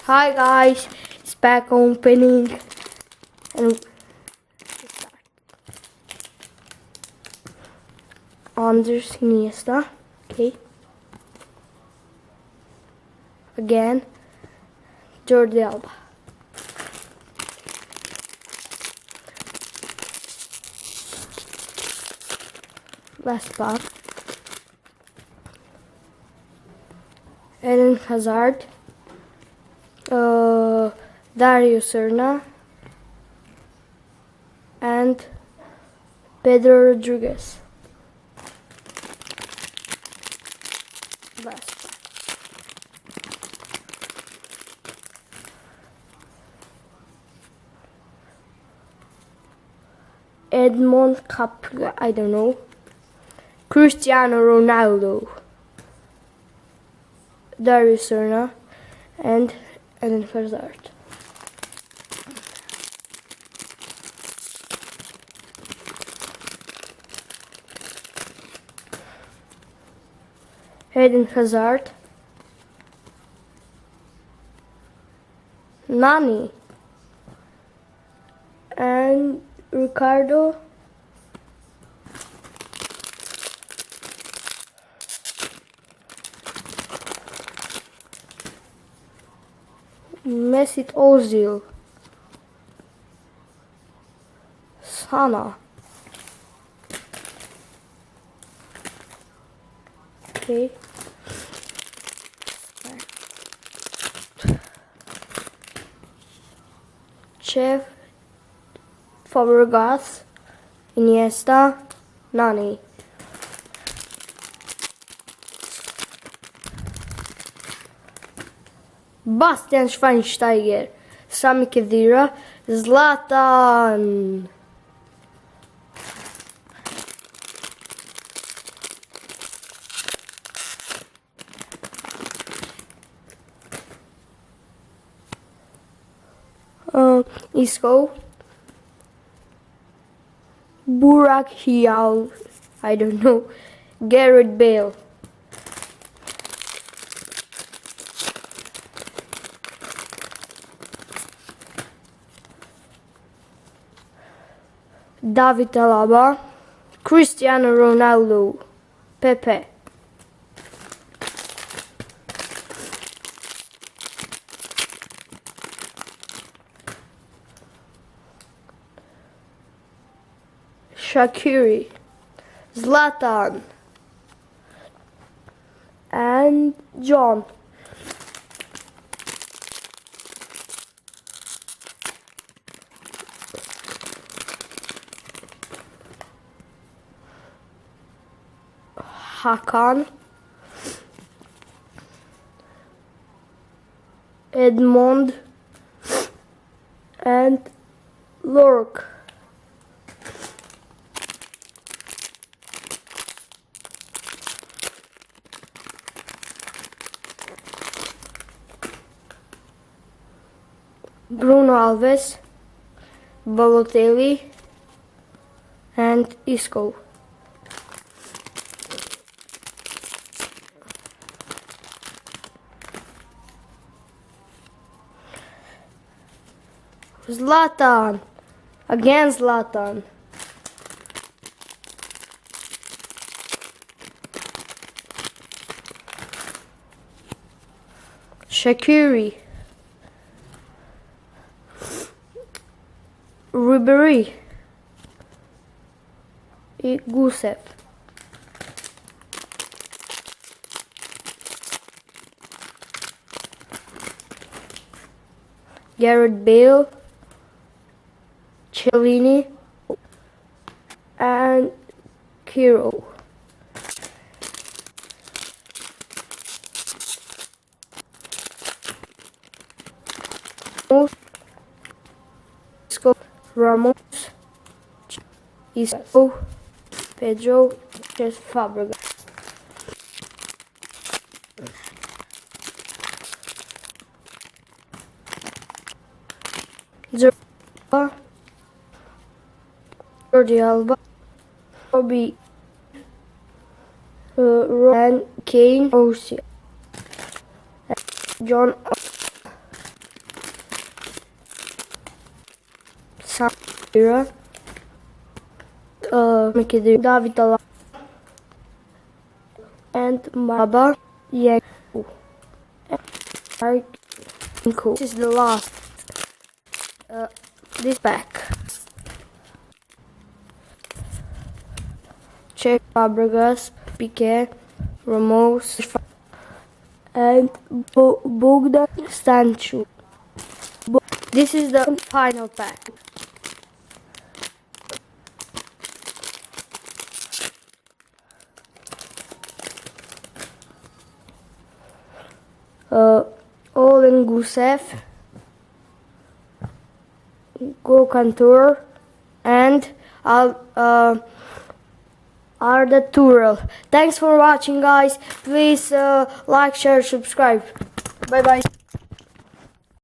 Hi guys, it's back opening and Anders Iniesta. Okay. Again, Jordi Alba. Last pack. Eden Hazard. Dario Serna. And Pedro Rodriguez. Last. Edmond Capri, I don't know. Cristiano Ronaldo. Dario Serna and Eden Hazard. Eden Hazard. Nani. And Ricardo. Mesut Ozil. Sana. Okay. Chef. Fabregas. Iniesta. Nani. Bastian Schweinsteiger. Sami Khedira. Zlatan. Isco. Burak Hial. I don't know. Gareth Bale. David Alaba. Cristiano Ronaldo. Pepe. Shaqiri. Zlatan. And John. Hakan. Edmond. And Lork. Bruno Alves, Balotelli, and Isco. Zlatan, again Zlatan. Shaqiri. Ribery. Gusev. Gareth Bale. Cellini. And Kiro. Ramos, Isco, Pedro, Fabregas. Jordi Alba, Robbie, and Kane, John Samira. David and Baba. Yeah. Cool. This is the last. This pack. Check Fabregas, Piqué, Ramos, and Bogdan Stanchu. This is the final pack. Olen Gusev, Gokantur, and Arda Turel. Thanks for watching, guys. Please like, share, subscribe. Bye bye.